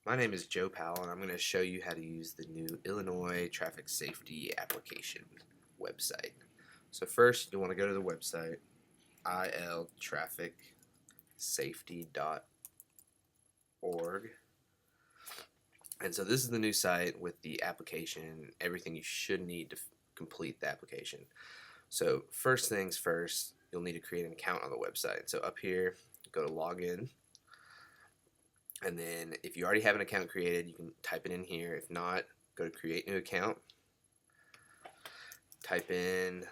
My name is Joe Powell, and I'm going to show you how to use the new Illinois Traffic Safety Application website. So first, you want to go to the website, iltrafficsafety.org. And so this is the new site with the application, everything you should need to complete the application. So first things first, you'll need to create an account on the website. So up here, go to login. And then if you already have an account created, you can type it in here. If not, go to create new account. Type in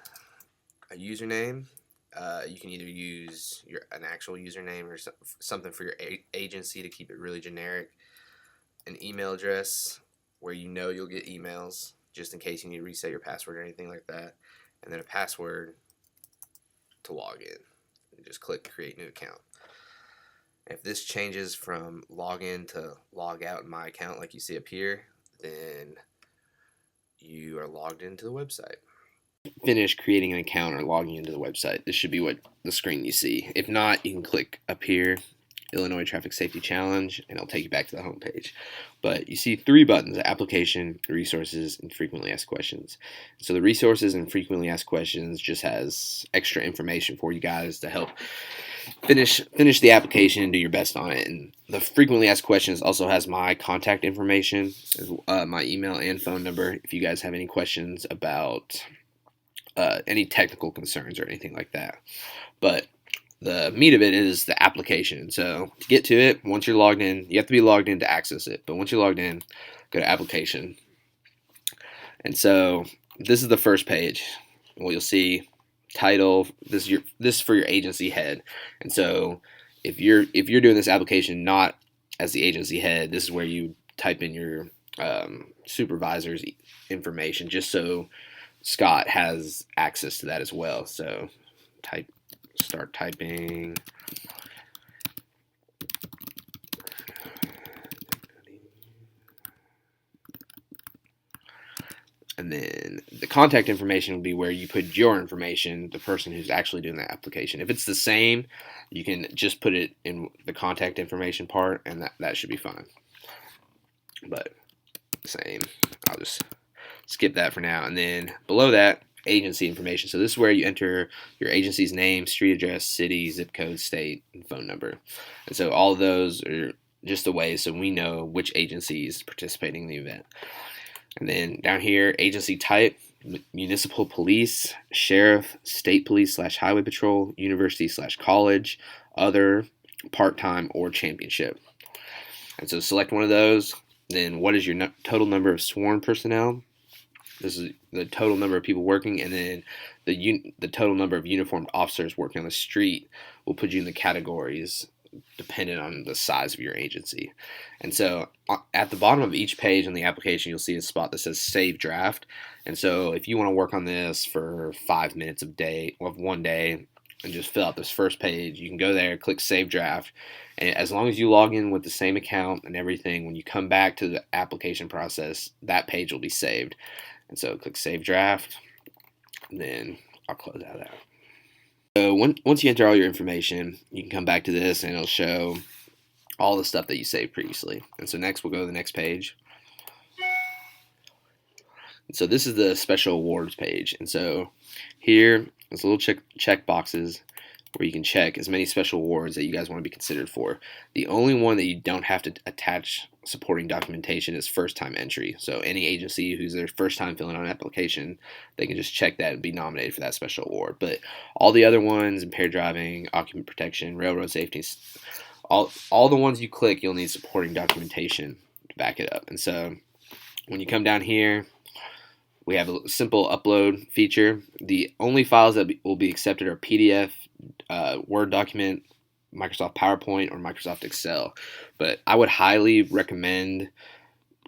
a username. You can either use an actual username or something for your agency to keep it really generic. An email address where you know you'll get emails just in case you need to reset your password or anything like that. And then a password to log in. And just click create new account. If this changes from login to log out in my account like you see up here, then you are logged into the website. Finish creating an account or logging into the website. This should be what the screen you see. If not, you can click up here, Illinois Traffic Safety Challenge, and it'll take you back to the home page. But you see three buttons: application, resources, and frequently asked questions. So the resources and frequently asked questions just has extra information for you guys to help finish the application and do your best on it. And the frequently asked questions also has my contact information, my email and phone number, if you guys have any questions about any technical concerns or anything like that. But the meat of it is the application. So to get to it, once you're logged in, you have to be logged in to access it. But once you're logged in, go to application. And so this is the first page. What you'll see, title, this is for your agency head. And so if you're doing this application not as the agency head, this is where you type in your supervisor's information, just so Scott has access to that as well. So start typing. And then the contact information will be where you put your information, the person who's actually doing the application. If it's the same, you can just put it in the contact information part, and that should be fine. But same, I'll just skip that for now. And then below that, agency information. So this is where you enter your agency's name, street address, city, zip code, state, and phone number. And so all of those are just a way so we know which agency is participating in the event. And then down here, agency type, municipal police, sheriff, state police / highway patrol, university / college, other, part-time, or championship. And so select one of those. Then what is your total number of sworn personnel? This is the total number of people working, and then the total number of uniformed officers working on the street will put you in the categories dependent on the size of your agency. And so at the bottom of each page on the application, you'll see a spot that says Save Draft. And so if you want to work on this for 5 minutes of one day and just fill out this first page, you can go there, click Save Draft, and as long as you log in with the same account and everything, when you come back to the application process, that page will be saved. And so click Save Draft, and then I'll close that out. So once you enter all your information, you can come back to this and it'll show all the stuff that you saved previously. And so next we'll go to the next page. And so this is the special awards page. And so here there's little check boxes where you can check as many special awards that you guys want to be considered for. The only one that you don't have to attach supporting documentation is first time entry. So any agency who's their first time filling out an application, they can just check that and be nominated for that special award. But all the other ones, impaired driving, occupant protection, railroad safety, all the ones you click, you'll need supporting documentation to back it up. And so when you come down here, we have a simple upload feature. The only files that will be accepted are PDF, Word document, Microsoft PowerPoint, or Microsoft Excel. But I would highly recommend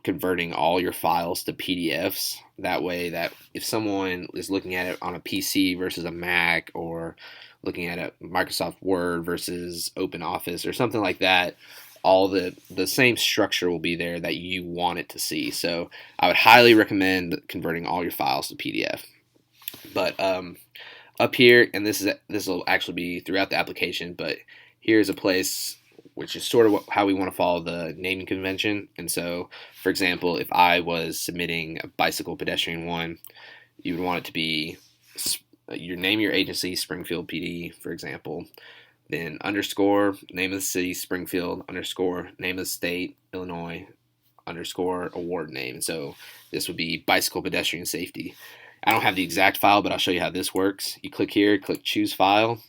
converting all your files to PDFs. That way that if someone is looking at it on a PC versus a Mac, or looking at a Microsoft Word versus OpenOffice or something like that, all the same structure will be there that you want it to see. So I would highly recommend converting all your files to PDF. But up here, and this will actually be throughout the application, but here's a place which is sort of how we want to follow the naming convention. And so, for example, if I was submitting a bicycle pedestrian one, you would want it to be your name, your agency, Springfield PD, for example, then underscore name of the city, Springfield, underscore name of the state, Illinois, underscore award name. So this would be bicycle pedestrian safety. I don't have the exact file, but I'll show you how this works. You click here, click choose file.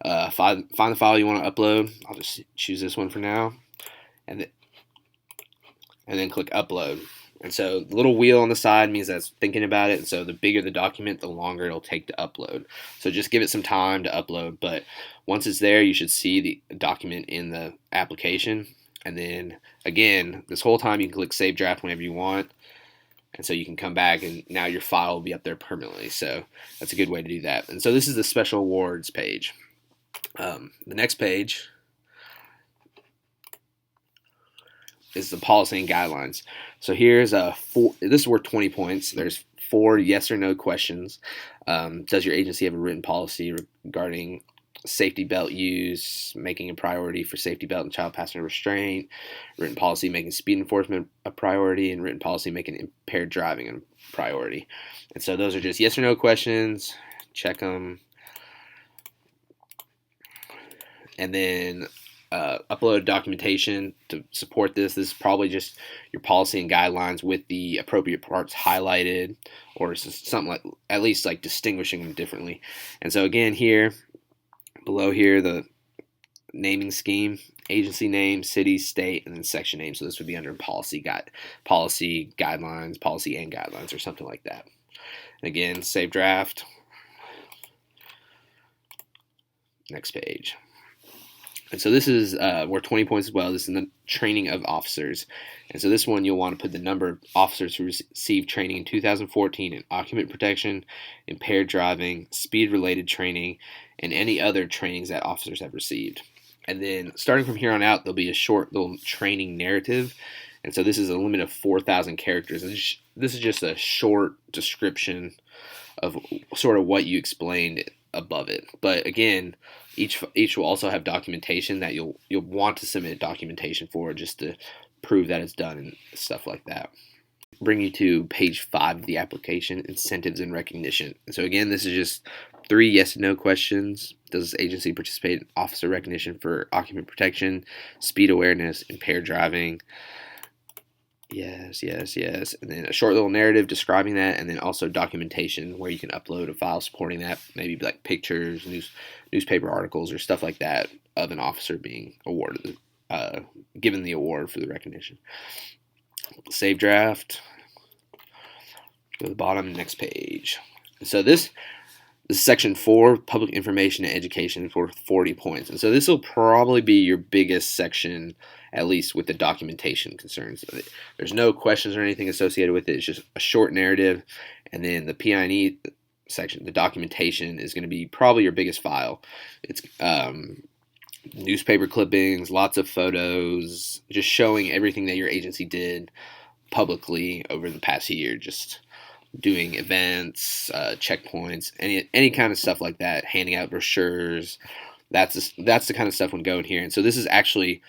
Find the file you want to upload. I'll just choose this one for now, and then click upload. And so the little wheel on the side means that's thinking about it. And so the bigger the document, the longer it'll take to upload. So just give it some time to upload. But once it's there, you should see the document in the application. And then again, this whole time you can click save draft whenever you want. And so you can come back and now your file will be up there permanently. So that's a good way to do that. And so this is the special awards page. The next page is the policy and guidelines. So here's this is worth 20 points. There's 4 yes or no questions. Does your agency have a written policy regarding safety belt use, making a priority for safety belt and child passenger restraint, written policy making speed enforcement a priority, and written policy making impaired driving a priority? And so those are just yes or no questions. Check them. And then upload documentation to support this. This is probably just your policy and guidelines with the appropriate parts highlighted, or something like, at least like distinguishing them differently. And so again, here below here, the naming scheme, agency name, city, state, and then section name. So this would be under policy guidelines, policy and guidelines, or something like that. And again, save draft. Next page. And so this is worth 20 points as well. This is the training of officers. And so this one, you'll want to put the number of officers who received training in 2014 in occupant protection, impaired driving, speed-related training, and any other trainings that officers have received. And then starting from here on out, there'll be a short little training narrative. And so this is a limit of 4,000 characters. This is just a short description of sort of what you explained above it. But again, each will also have documentation that you'll want to submit documentation for, just to prove that it's done and stuff like that. Bring you to page 5 of the application, incentives and recognition. And so again, this is just 3 yes and no questions. Does this agency participate in officer recognition for occupant protection, speed awareness, impaired driving? Yes, yes, yes. And then a short little narrative describing that, and then also documentation where you can upload a file supporting that, maybe like pictures, newspaper articles, or stuff like that of an officer being awarded, given the award for the recognition. Save draft. Go to the bottom, next page. So this is section 4, public information and education, for 40 points. And so this will probably be your biggest section, at least with the documentation concerns. There's no questions or anything associated with it. It's just a short narrative. And then the PI&E section, the documentation, is going to be probably your biggest file. It's newspaper clippings, lots of photos, just showing everything that your agency did publicly over the past year, just doing events, checkpoints, any kind of stuff like that, handing out brochures. That's the kind of stuff would go in here. And so this is actually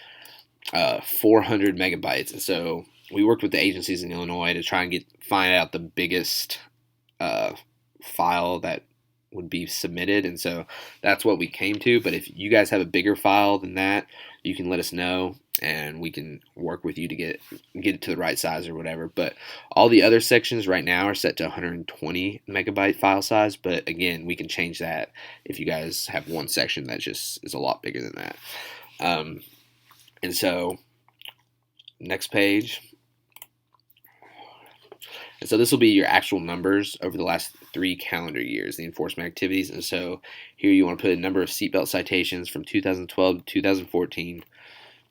400 megabytes. And so we worked with the agencies in Illinois to try and find out the biggest file that would be submitted, and so that's what we came to. But if you guys have a bigger file than that, you can let us know, and we can work with you to get it to the right size or whatever. But all the other sections right now are set to 120 megabyte file size, but again, we can change that if you guys have one section that just is a lot bigger than that. And so next page. And so this will be your actual numbers over the last 3 calendar years, the enforcement activities. And so here you want to put a number of seatbelt citations from 2012 to 2014.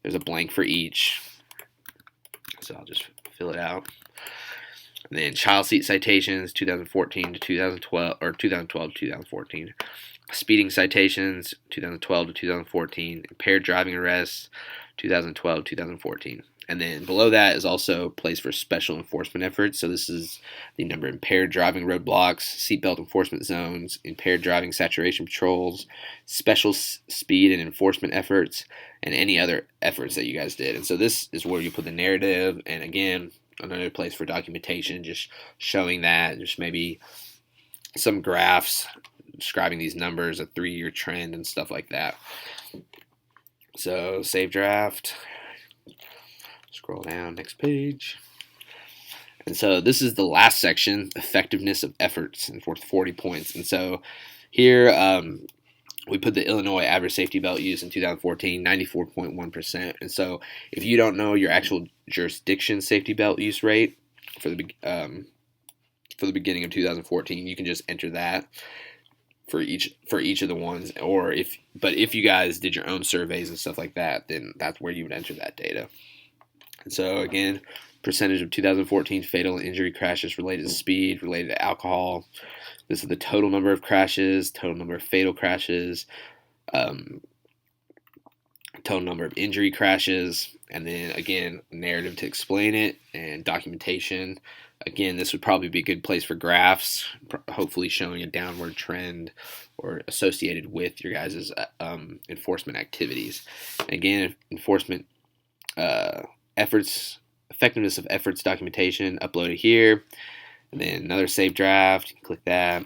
There's a blank for each. So I'll just fill it out. And then child seat citations, 2014 to 2012, or 2012 to 2014. Speeding citations, 2012 to 2014. Impaired driving arrests, 2012, 2014. And then below that is also a place for special enforcement efforts. So this is the number of impaired driving roadblocks, seatbelt enforcement zones, impaired driving saturation patrols, special speed and enforcement efforts, and any other efforts that you guys did. And so this is where you put the narrative, and again, another place for documentation, just showing that, just maybe some graphs describing these numbers, a 3-year trend and stuff like that. So save draft, scroll down, next page. And so this is the last section, effectiveness of efforts, and for 40 points. And so here we put the Illinois average safety belt use in 2014, 94.1%. And so if you don't know your actual jurisdiction safety belt use rate for the beginning of 2014, you can just enter that for each of the ones. Or if you guys did your own surveys and stuff like that, then that's where you would enter that data. And so again, percentage of 2014 fatal injury crashes related to speed, related to alcohol. This is the total number of crashes, total number of fatal crashes, total number of injury crashes, and then again, narrative to explain it, and documentation. Again, this would probably be a good place for graphs, hopefully showing a downward trend or associated with your guys' enforcement activities. Again, enforcement efforts, effectiveness of efforts documentation, upload it here, and then another save draft, click that,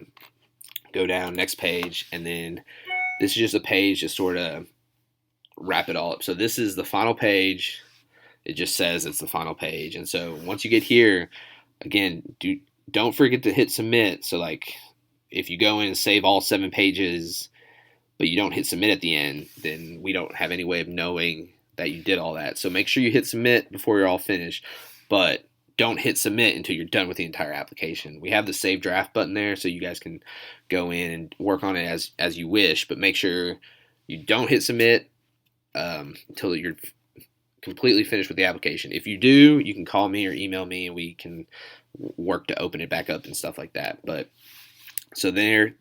go down, next page, and then this is just a page to sort of wrap it all up. So this is the final page. It just says it's the final page. And so once you get here, again, don't forget to hit submit. So like if you go in and save all 7 pages, but you don't hit submit at the end, then we don't have any way of knowing that you did all that. So make sure you hit submit before you're all finished, but don't hit submit until you're done with the entire application. We have the save draft button there, so you guys can go in and work on it as you wish, but make sure you don't hit submit until you're completely finished with the application. If you do, you can call me or email me, and we can work to open it back up and stuff like that. But so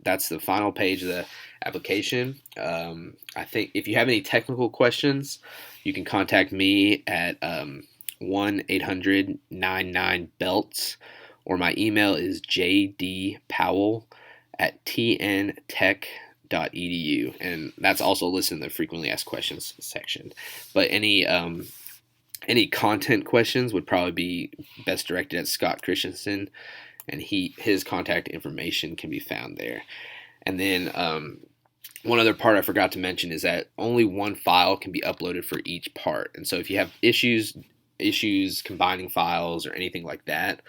that's the final page of the application. I think if you have any technical questions, you can contact me at 1-800-99-BELTS, or my email is jdpowell@tntech.edu, and that's also listed in the frequently asked questions section. But any content questions would probably be best directed at Scott Christensen, and his contact information can be found there. And then one other part I forgot to mention is that only one file can be uploaded for each part. And so if you have issues combining files or anything like that,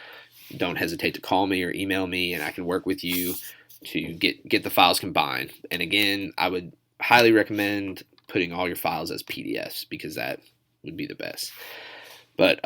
don't hesitate to call me or email me, and I can work with you to get the files combined. And again, I would highly recommend putting all your files as PDFs, because that would be the best. But